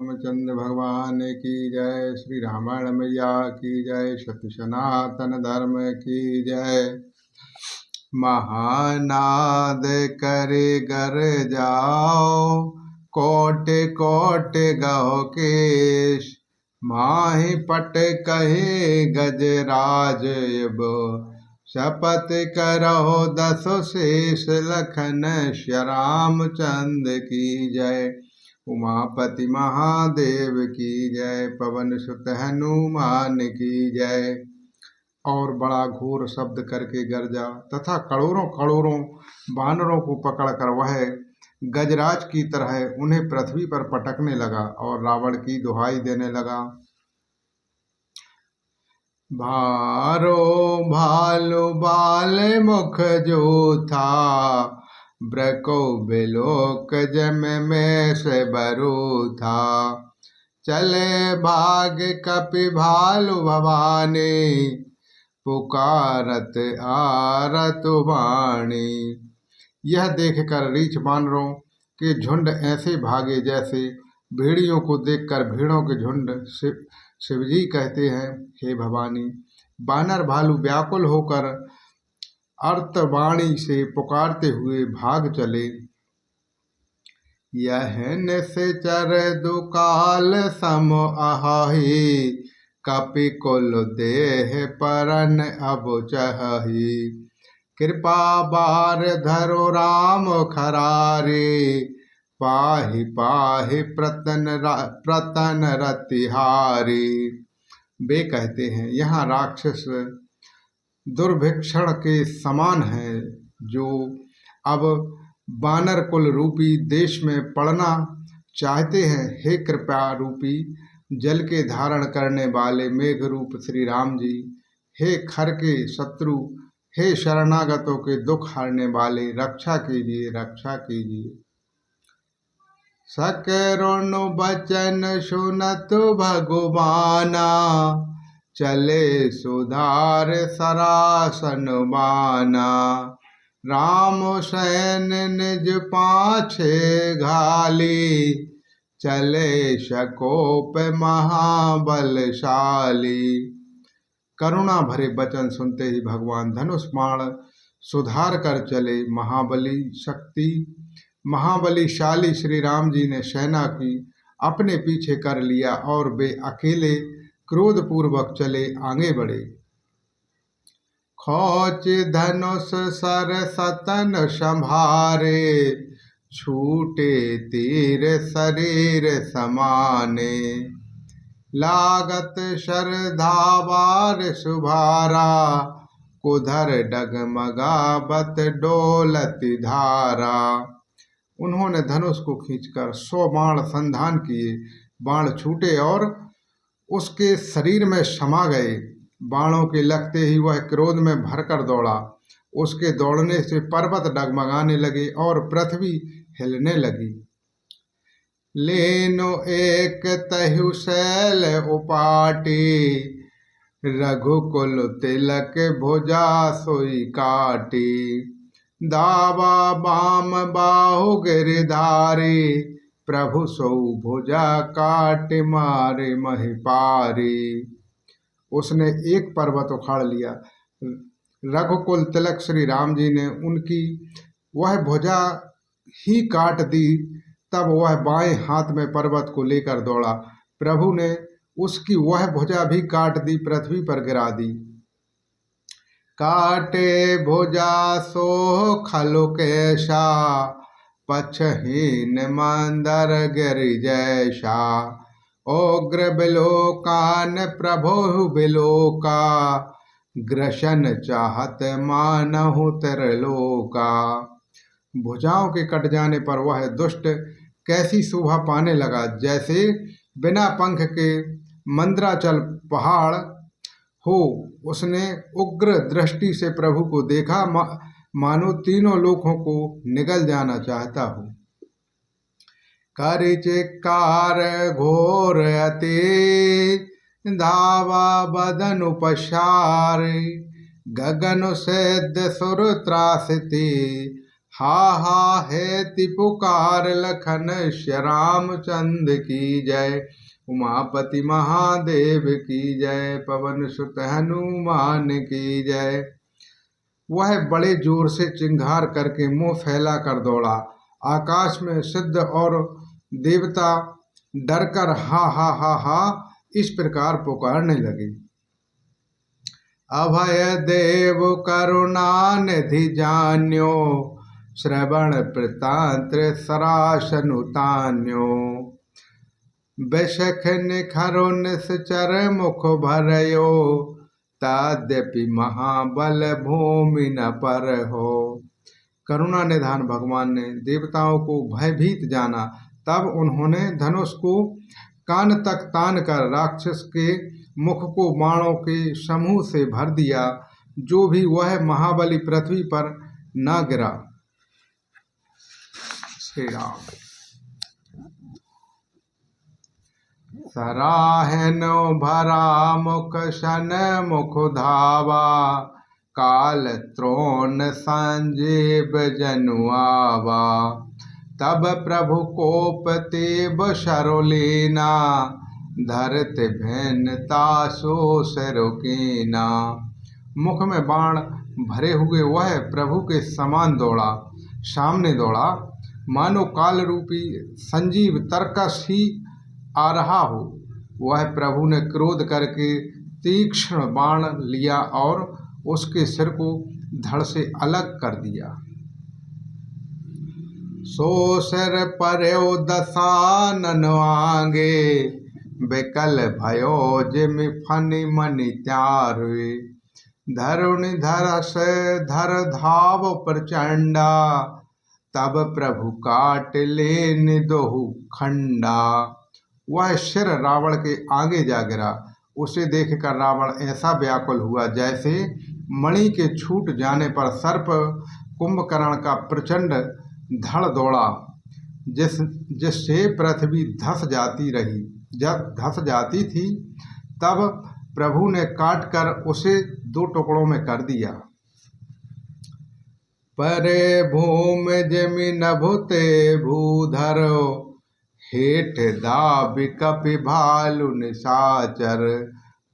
रामचंद्र भगवान की जय। श्री रामायण मैया की जय। सत्य सनातन धर्म की जय। महानाद करे गर जाओ, कोटि कोटि गहो केश। माहि पट कहे गजराज अब, शपथ करहो दसो शेष। लखन श्री रामचंद्र की जय। उमापति महादेव की जय। पवन सुत हनुमान की जय। और बड़ा घोर शब्द करके गरजा तथा करोड़ों करोड़ों बानरों को पकड़कर वह गजराज की तरह उन्हें पृथ्वी पर पटकने लगा और रावण की दुहाई देने लगा। भारो भालु बाल मुख जो था, ब्रको बिलोक जम में से बरु था। चले भाग कपि भालु भवानी, पुकारत आरत वाणी। यह देखकर रीछ बानरों के झुंड ऐसे भागे जैसे भेड़ियों को देखकर भेड़ों के झुंड। शिवजी कहते हैं, हे भवानी, बानर भालू व्याकुल होकर अर्थवाणी से पुकारते हुए भाग चले। यह निश्चर दुकाल सम आहि, कपि कुल देह परन अब चहि। कृपा बार धरो राम खरारे, पाहि पाहि प्रतन रतिहारी। वे कहते हैं, यहाँ राक्षस दुर्भिक्षण के समान हैं, जो अब बानर कुल रूपी देश में पड़ना चाहते हैं। हे कृपा रूपी जल के धारण करने वाले मेघ रूप श्री राम जी, हे खर के शत्रु, हे शरणागतों के दुख हरने वाले, रक्षा कीजिए, रक्षा कीजिए। सकरुण बचन सुनत भगवाना, चले सुधार सरासन बाना। राम सैन निज पाछे घाली, चले शकोप महाबलशाली। करुणा भरे वचन सुनते ही भगवान धनुष बाण सुधार कर चले। महाबलीशाली श्री राम जी ने सेना की अपने पीछे कर लिया और वे अकेले क्रोधपूर्वक चले आगे बढ़े। खोच धनुष सर सतन संभारे, छूटे तीर शरीर समाने। लागत शर धावार सुभारा, कुधर डगमगावत डोलती धारा। उन्होंने धनुष को खींचकर 100 बाण संधान किए। बाण छूटे और उसके शरीर में समा गए। बाणों के लगते ही वह क्रोध में भरकर दौड़ा। उसके दौड़ने से पर्वत डगमगाने लगे और पृथ्वी हिलने लगी। लेनो एक तहु शैल उपाटी, रघुकुल तिलक भुजा सोई काटी। दावा बाम बाहु गिरधारी, प्रभु सौ भुजा काट मारे महिपारी। उसने एक पर्वत उखाड़ लिया। रघुकुल तिलक श्री राम जी ने उनकी वह भुजा ही काट दी। तब वह बाएं हाथ में पर्वत को लेकर दौड़ा। प्रभु ने उसकी वह भुजा भी काट दी, पृथ्वी पर गिरा दी। काटे भुजा सो खलु कैसा, पछहीन मंदर गिरि जैसा। उग्र बिलोकान प्रभु बिलोका, ग्रसन चाहत मानहु त्रिलोका। भुजाओं के कट जाने पर वह दुष्ट कैसी शोभा पाने लगा, जैसे बिना पंख के मंदराचल पहाड़ हो। उसने उग्र दृष्टि से प्रभु को देखा, मानो तीनों लोकों को निगल जाना चाहता हो। करि चिक्कार घोर अति, धावा बदन उपसार। गगन सिद्ध सुर त्रासती, हा हा है पुकार लखन श्री रामचंद्र की जय। उमापति महादेव की जय। पवन सुत हनुमान की जय। वह बड़े जोर से चिंगार करके मुंह फैला कर दौड़ा। आकाश में सिद्ध और देवता डरकर हा हा हा हा इस प्रकार पुकारने लगे। अभय देव करुणा निधि जान्यो, श्रवण प्रतांत्र सरासनु तान्यो। बेशख निखरो निश्चर मुख भरयो, तद्यपि महाबल भूमि न पर हो। करुणा निधान भगवान ने देवताओं को भयभीत जाना। तब उन्होंने धनुष को कान तक तान कर राक्षस के मुख को बाणों के समूह से भर दिया, जो भी वह महाबली पृथ्वी पर न गिरा। श्री राम। सराहनो भरा मुख शन मुख धावा, काल त्रोण संजीव जनु आवा। तब प्रभु कोप तेब शरोलेना, धरत भेनता सो सरोकीना। मुख में बाण भरे हुए वह प्रभु के समान दौड़ा, सामने दौड़ा, मानो काल रूपी संजीव तरकस ही आ रहा हो। वह प्रभु ने क्रोध करके तीक्ष्ण बाण लिया और उसके सिर को धड़ से अलग कर दिया। सो सिर पर्यो दसानन आगे, बेकल भयो जिमि फनि मनि त्यारुए। धरुनि धरस धर धाव प्रचंडा, तब प्रभु काट लेन दोहु खंडा। वह सिर रावण के आगे जा गिरा। उसे देखकर रावण ऐसा व्याकुल हुआ जैसे मणि के छूट जाने पर सर्प कुंभकर्ण का प्रचंड धड़ दौड़ा, जिससे पृथ्वी धस जाती रही। जब धस जाती थी तब प्रभु ने काट कर उसे 2 टुकड़ों में कर दिया। परे भूमि जमि नभुते भूधरो, हेठ दाबि कपि भालु निशाचर।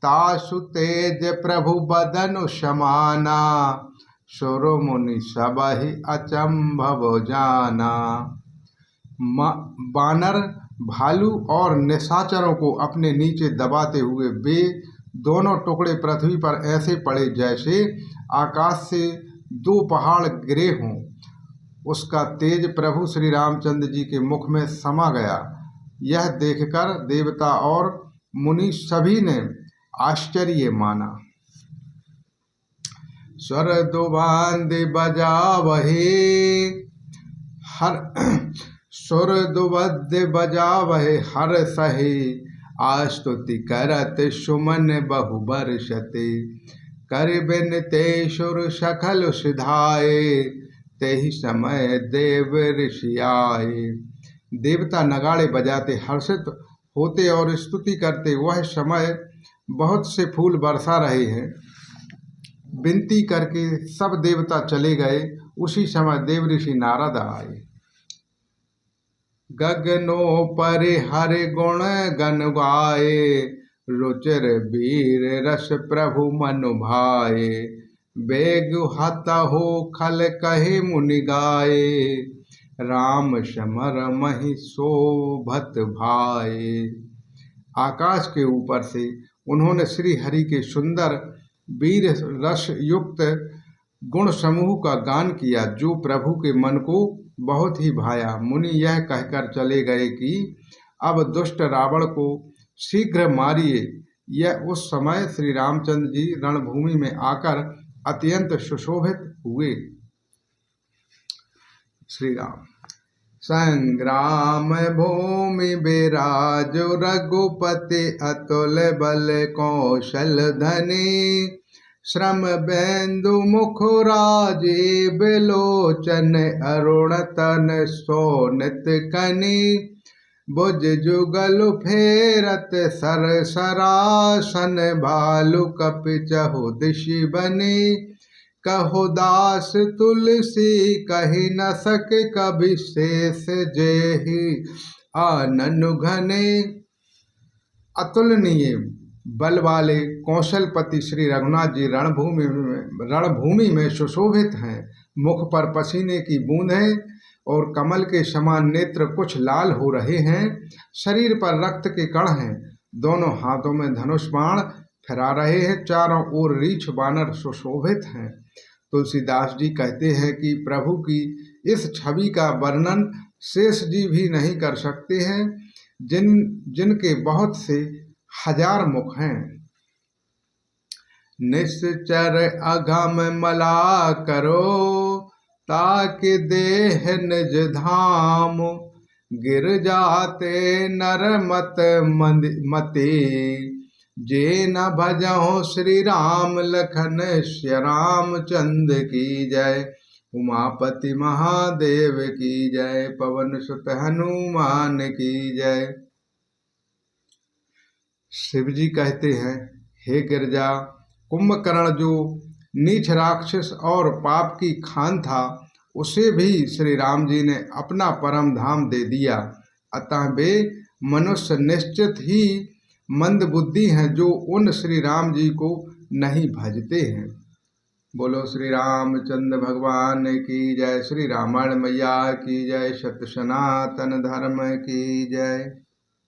तासु तेज प्रभु बदनु समाना, सुर मुनि सबहि अचंभव जाना। बानर भालू और निशाचरों को अपने नीचे दबाते हुए वे दोनों टुकड़े पृथ्वी पर ऐसे पड़े जैसे आकाश से 2 पहाड़ गिरे हों। उसका तेज प्रभु श्री रामचंद्र जी के मुख में समा गया। यह देखकर देवता और मुनि सभी ने आश्चर्य माना। स्वर दुबांद बजावहे हर सुर दुबद बजावहे हर सहे, आस्तुति करत सुमन बहु बरसते। कर बिन ते सुर सखल सिधाए, तेहि समय देव ऋषि आए। देवता नगाड़े बजाते हर्षित होते और स्तुति करते वह समय बहुत से फूल बरसा रहे हैं। विनती करके सब देवता चले गए। उसी समय देव ऋषि नारद आए। गगनो परि हरि गुण गन गाए, रुचिर वीर रस प्रभु मनु भाए। बेगु हत हो खल कहे मुनि गाए, राम समर महि शोभत भाए। आकाश के ऊपर से उन्होंने श्री हरि के सुंदर वीर रस युक्त गुण समूह का गान किया, जो प्रभु के मन को बहुत ही भाया। मुनि यह कहकर चले गए कि अब दुष्ट रावण को शीघ्र मारिए। यह उस समय श्री रामचंद्र जी रणभूमि में आकर अत्यंत सुशोभित हुए। श्री राम। संग्राम भूमि बिराजो, रघुपति अतुल बल कौशल धनी। श्रम बेंदु मुख राजीव लोचन, अरुण तन सोनित कनी। भुज जुगल फेरत सर सरासन, भालु कपि चहु दिशि बनी। कहो दास तुलसी कही न सके कभी शेष जेहि आनन घने। अतुलनीय बल वाले कौशलपति श्री रघुनाथ जी रणभूमि में सुशोभित हैं। मुख पर पसीने की बूंदें और कमल के समान नेत्र कुछ लाल हो रहे हैं। शरीर पर रक्त के कण हैं। दोनों हाथों में धनुष बाण फहरा रहे हैं। चारों ओर रीछ बानर सुशोभित हैं। तुलसीदास जी कहते हैं कि प्रभु की इस छवि का वर्णन शेष जी भी नहीं कर सकते हैं, जिनके बहुत से हजार मुख हैं। निश्चर अघम मला करो ताकि देह निज धाम। गिर जाते नर मते जे न भजहो श्री राम लखन श्याम चंद की जय। उमापति महादेव की जय। पवन सुत हनुमान की जय। शिव जी कहते हैं, हे गिरजा, कुंभकर्ण जो नीच राक्षस और पाप की खान था, उसे भी श्री राम जी ने अपना परम धाम दे दिया। अतः वे मनुष्य निश्चित ही मंद बुद्धि हैं जो उन श्री राम जी को नहीं भजते हैं। बोलो श्री रामचंद्र भगवान की जय। श्री रामायण मैया की जय। सत्य सनातन धर्म की जय।